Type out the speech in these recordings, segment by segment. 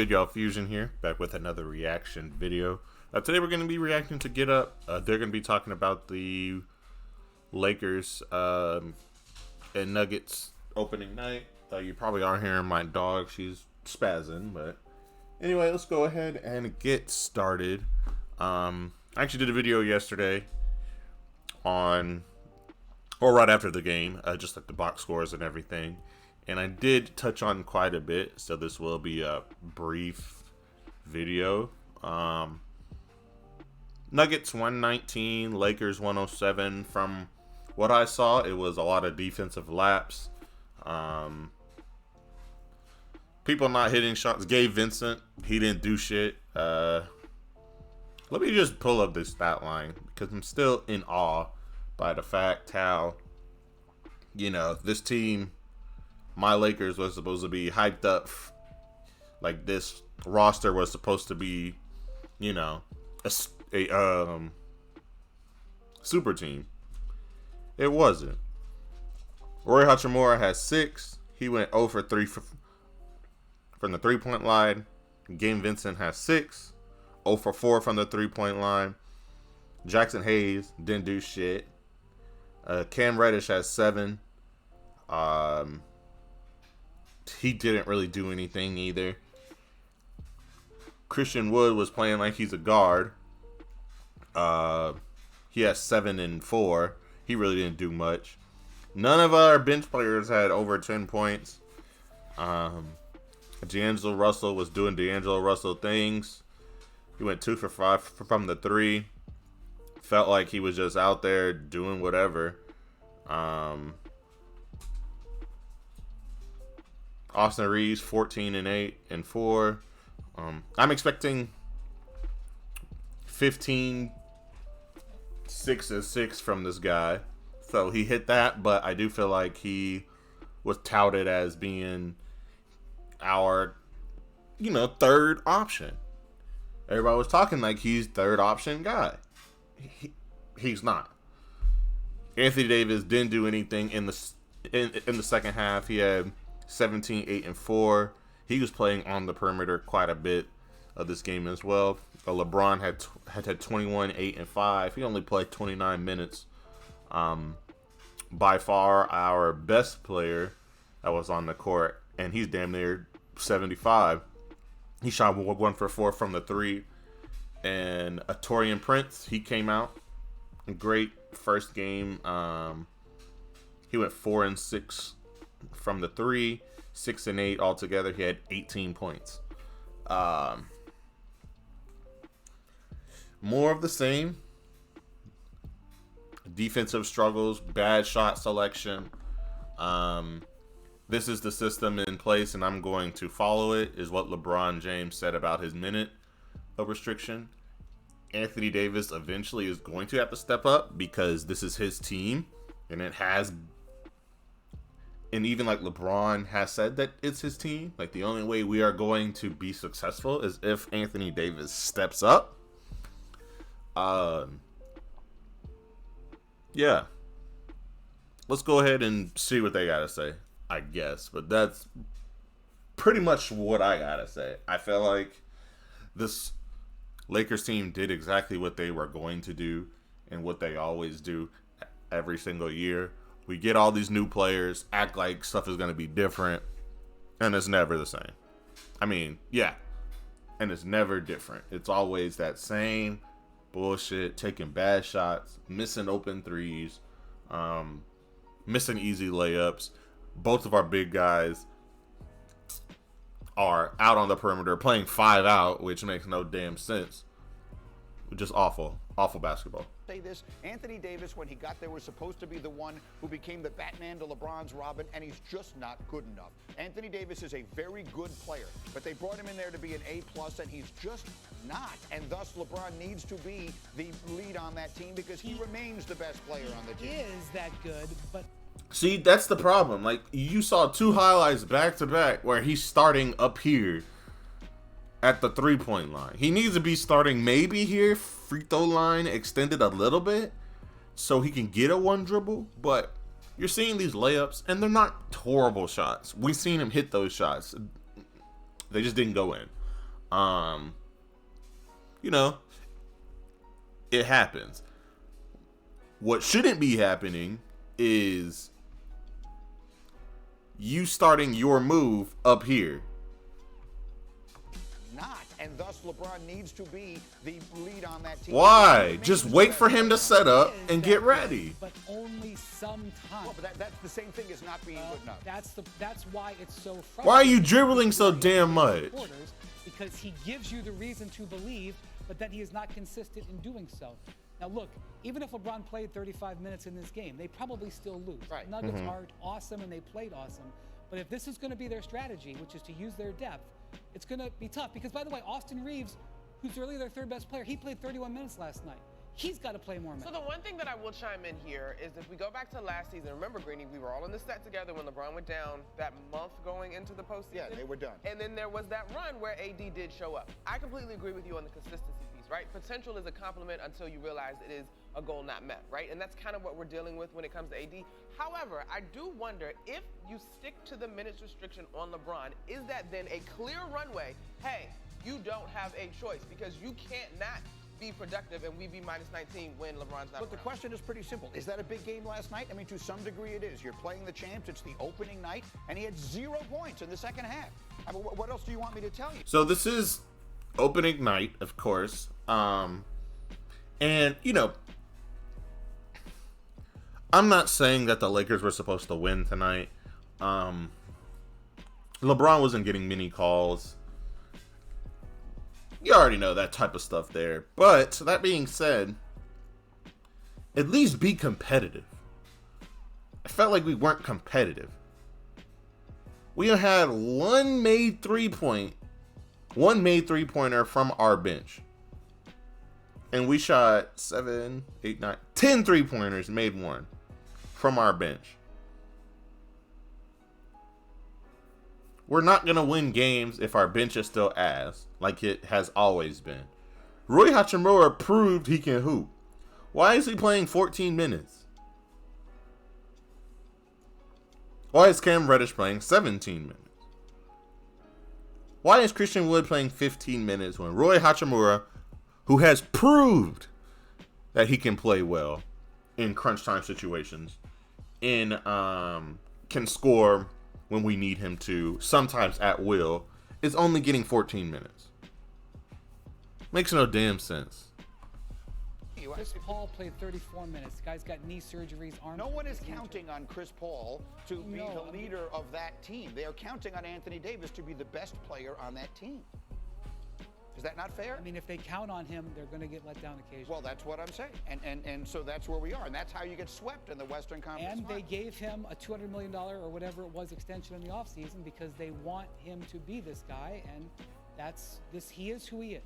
Good, y'all, Fuzion here, back with another reaction video. Today we're going to be reacting to Get Up. They're going to be talking about the Lakers and Nuggets opening night. You probably are hearing my dog. She's spazzing, but anyway, let's go ahead and get started. I actually did a video yesterday on, or right after the game, just like the box scores and everything. And I did touch on quite a bit, so this will be a brief video. Nuggets 119, Lakers 107. From what I saw, it was a lot of defensive laps. People not hitting shots. Gabe Vincent, he didn't do shit. Let me just pull up this stat line, because I'm still in awe by the fact how, this team, my Lakers, was supposed to be hyped up. Like, this roster was supposed to be, a super team. It wasn't. Roy Hachimura has 6. He went 0 for 3 from the three-point line. Gabe Vincent has 6. 0 for 4 from the three-point line. Jackson Hayes didn't do shit. Cam Reddish has 7. He didn't really do anything either. Christian Wood was playing like he's a guard. He has 7 and 4. He really didn't do much. None of our bench players had over 10 points. D'Angelo Russell was doing D'Angelo Russell things. He went 2 for 5 from the 3. Felt like he was just out there doing whatever. Austin Reeves 14 and 8 and 4. I'm expecting 15, 6 and 6 from this guy. So he hit that, but I do feel like he was touted as being our, third option. Everybody was talking like he's third option guy. He's not. Anthony Davis didn't do anything in the second half. He had 17, 8 and 4. He was playing on the perimeter quite a bit of this game as well. LeBron had 21, 8 and 5. He only played 29 minutes. By far our best player that was on the court, and he's damn near 75. He shot 1 for 4 from the 3. And Torian Prince, he came out. Great first game. He went 4 and 6 from the 3, 6 and 8 altogether. He had 18 points. More of the same. Defensive struggles, bad shot selection. This is the system in place, and I'm going to follow it, is what LeBron James said about his minute of restriction. Anthony Davis eventually is going to have to step up, because this is his team, and it has. And even like LeBron has said that it's his team. Like, the only way we are going to be successful is if Anthony Davis steps up. Yeah. Let's go ahead and see what they gotta say, I guess. But that's pretty much what I gotta say. I feel like this Lakers team did exactly what they were going to do and what they always do every single year. We get all these new players, act like stuff is going to be different, and it's never the same. I mean, yeah, and it's never different. It's always that same bullshit, taking bad shots, missing open threes, missing easy layups. Both of our big guys are out on the perimeter playing 5 out, which makes no damn sense. Just awful basketball. Say this, Anthony Davis, when he got there, was supposed to be the one who became the Batman to LeBron's Robin, and he's just not good enough. Anthony Davis is a very good player, but they brought him in there to be an A+, and he's just not. And thus, LeBron needs to be the lead on that team, because he remains the best player on the team. He is that good, but see, that's the problem. Like, you saw 2 highlights back to back where he's starting up here at the 3-point line. He needs to be starting maybe here, free throw line extended a little bit, so he can get a 1 dribble. But you're seeing these layups, and they're not horrible shots. We've seen him hit those shots. They just didn't go in. Um, you know, it happens. What shouldn't be happening is you starting your move up here. Not, and thus LeBron needs to be the lead on that team. Why? Just wait for him to set up and get ready. But only sometimes. Well, but that's the same thing as not being good enough. That's why it's so frustrating. Why are you dribbling so damn much? Because he gives you the reason to believe, but then he is not consistent in doing so. Now look, even if LeBron played 35 minutes in this game, they probably still lose. Right. Nuggets are awesome and they played awesome. But if this is going to be their strategy, which is to use their depth, it's going to be tough. Because by the way, Austin Reeves, who's really their third best player, he played 31 minutes last night. He's got to play more minutes. So the one thing that I will chime in here is if we go back to last season, remember, Greeny, we were all in the set together when LeBron went down that month going into the postseason. Yeah, they were done. And then there was that run where AD did show up. I completely agree with you on the consistency piece, right? Potential is a compliment until you realize it is a goal not met, right? And that's kind of what we're dealing with when it comes to AD. However, I do wonder if you stick to the minutes restriction on LeBron, is that then a clear runway? Hey, you don't have a choice because you can't not be productive and we be minus 19 when LeBron's not Look, the around. question is pretty simple. Is that a big game last night? I mean, to some degree it is. You're playing the champs. It's the opening night, and he had 0 points in the second half. I mean, what else do you want me to tell you? So this is opening night, of course. And, you know, I'm not saying that the Lakers were supposed to win tonight. LeBron wasn't getting many calls. You already know that type of stuff there. But that being said, at least be competitive. I felt like we weren't competitive. We had one made three-pointer from our bench. And we shot 7, 8, 9, 10 3-pointers, made one from our bench. We're not going to win games if our bench is still ass, like it has always been. Rui Hachimura proved he can hoop. Why is he playing 14 minutes? Why is Cam Reddish playing 17 minutes? Why is Christian Wood playing 15 minutes when Rui Hachimura, who has proved that he can play well in crunch time situations, can score when we need him to, sometimes at will, is only getting 14 minutes? Makes no damn sense. Chris Paul played 34 minutes. The guy's got knee surgeries, arm. No one is counting on Chris Paul to be the leader of that team. They are counting on Anthony Davis to be the best player on that team. Is that not fair? I mean, if they count on him, they're going to get let down occasionally. Well, that's what I'm saying. And so that's where we are. And that's how you get swept in the Western Conference And they Finals. gave him a $200 million or whatever it was extension in the offseason because they want him to be this guy. And he is who he is.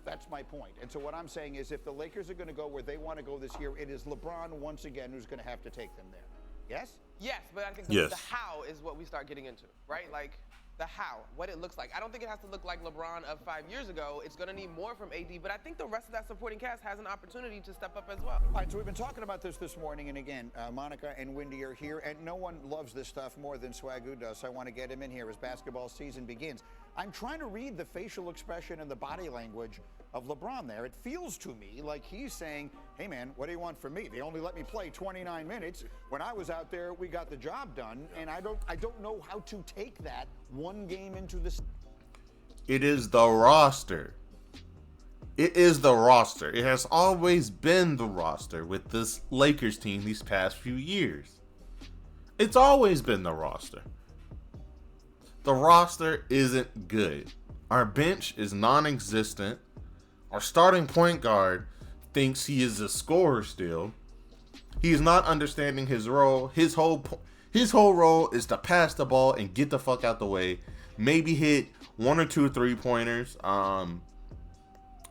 That's my point. And so what I'm saying is if the Lakers are going to go where they want to go this year, it is LeBron once again who's going to have to take them there. Yes? Yes, but I think Yes. the how is what we start getting into, right? Like the how, what it looks like. I don't think it has to look like LeBron of 5 years ago. It's going to need more from AD, but I think the rest of that supporting cast has an opportunity to step up as well. All right, so we've been talking about this morning, and again, Monica and Wendy are here, and no one loves this stuff more than Swagoo does, so I want to get him in here as basketball season begins. I'm trying to read the facial expression and the body language of LeBron there. It feels to me like he's saying, hey man, what do you want from me? They only let me play 29 minutes. When I was out there, we got the job done, and I don't know how to take that one game into the... It is the roster. It is the roster. It has always been the roster with this Lakers team these past few years. It's always been the roster. The roster isn't good. Our bench is non-existent. Our starting point guard thinks he is a scorer still. He is not understanding his role. His whole role is to pass the ball and get the fuck out the way. Maybe hit 1 or 2 3-pointers.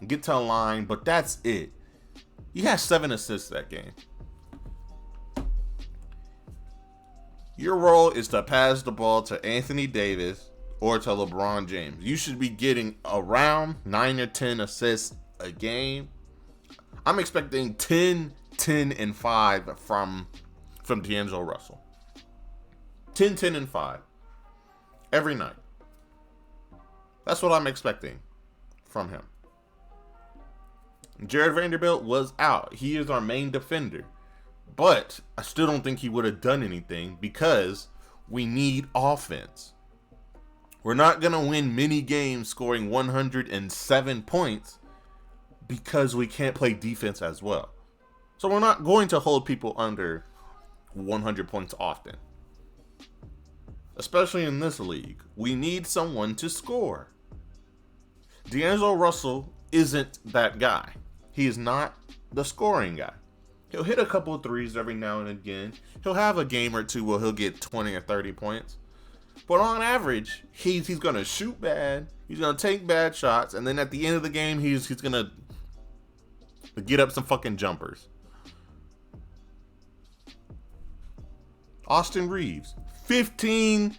Get to the line, but that's it. He has 7 assists that game. Your role is to pass the ball to Anthony Davis or to LeBron James. You should be getting around 9 or 10 assists a game. I'm expecting 10, 10, and 5 from D'Angelo Russell. 10, 10, and 5 every night. That's what I'm expecting. from him. Jared Vanderbilt was out. He is our main defender. But I still don't think he would have done anything because we need offense. We're not going to win many games scoring 107 points because we can't play defense as well. So we're not going to hold people under 100 points often. Especially in this league. We need someone to score. D'Angelo Russell isn't that guy. He is not the scoring guy. He'll hit a couple of threes every now and again. He'll have a game or two where he'll get 20 or 30 points. But on average, he's going to shoot bad. He's going to take bad shots. And then at the end of the game, he's going to get up some fucking jumpers. Austin Reeves, 15,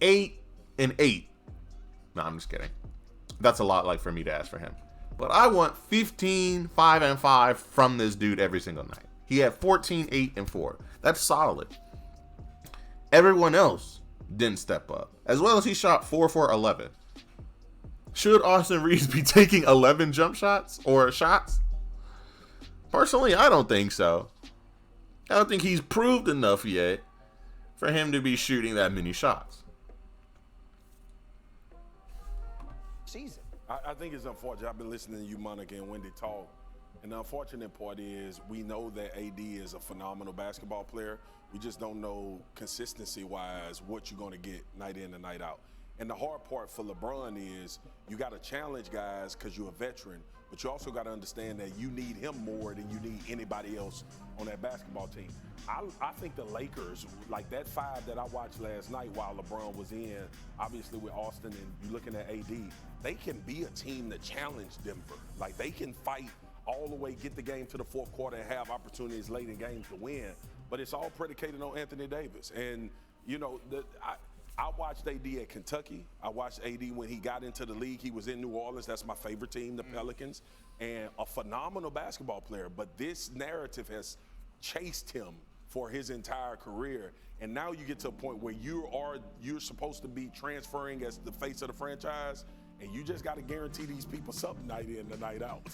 8, and 8. No, I'm just kidding. That's a lot like for me to ask for him. But I want 15, 5, and 5 from this dude every single night. He had 14, 8, and 4. That's solid. Everyone else didn't step up. As well as he shot 4 for 11. Should Austin Reeves be taking 11 jump shots or shots? Personally, I don't think so. I don't think he's proved enough yet for him to be shooting that many shots. Season. I think it's unfortunate. I've been listening to you, Monica, and Wendy talk. And the unfortunate part is we know that AD is a phenomenal basketball player. We just don't know consistency-wise what you're going to get night in and night out. And the hard part for LeBron is you got to challenge guys because you're a veteran, but you also got to understand that you need him more than you need anybody else on that basketball team. I think the Lakers, like that 5 that I watched last night while LeBron was in, obviously with Austin and you're looking at AD, they can be a team that challenge Denver. Like they can fight all the way, get the game to the fourth quarter and have opportunities late in games to win. But it's all predicated on Anthony Davis. And, you know, I watched AD at Kentucky. I watched AD when he got into the league. He was in New Orleans. That's my favorite team, the Pelicans. And a phenomenal basketball player. But this narrative has chased him for his entire career. And now you get to a point where you're supposed to be transferring as the face of the franchise. And you just got to guarantee these people something night in and night out.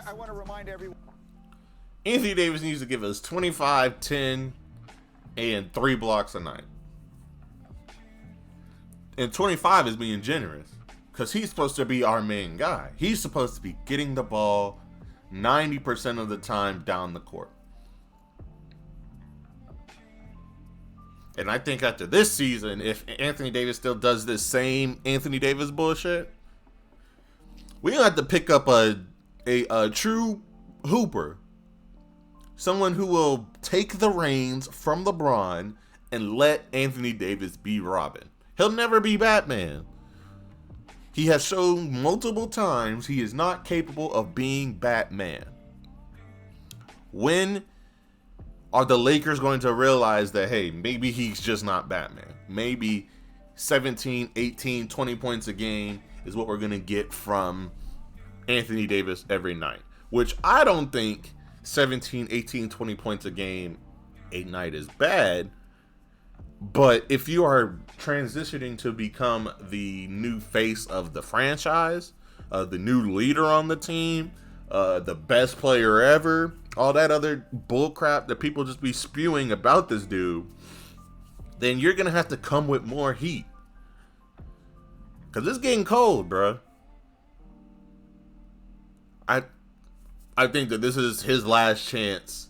I want to remind everyone. Anthony Davis needs to give us 25, 10, and 3 blocks a night. And 25 is being generous because he's supposed to be our main guy. He's supposed to be getting the ball 90% of the time down the court. And I think after this season, if Anthony Davis still does this same Anthony Davis bullshit, we're going to have to pick up a true hooper. Someone who will take the reins from LeBron and let Anthony Davis be Robin. He'll never be Batman. He has shown multiple times he is not capable of being Batman. When are the Lakers going to realize that, hey, maybe he's just not Batman? Maybe 17, 18, 20 points a game is what we're going to get from Anthony Davis every night. Which I don't think 17, 18, 20 points a game a night is bad. But if you are transitioning to become the new face of the franchise, the new leader on the team, the best player ever, all that other bullcrap that people just be spewing about this dude, then you're going to have to come with more heat. Because it's getting cold, bro. I think that this is his last chance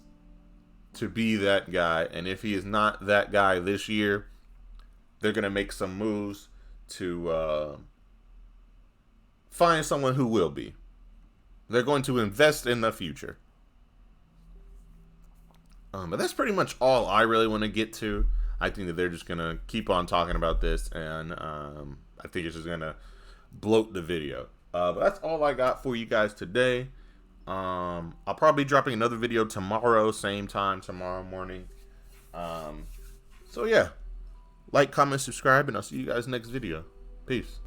to be that guy. And if he is not that guy this year, they're going to make some moves to find someone who will be. They're going to invest in the future. But that's pretty much all I really want to get to. I think that they're just going to keep on talking about this. And I think it's just going to bloat the video. But that's all I got for you guys today. I'll probably be dropping another video tomorrow, same time tomorrow morning. So yeah, like, comment, subscribe, and I'll see you guys next video. Peace.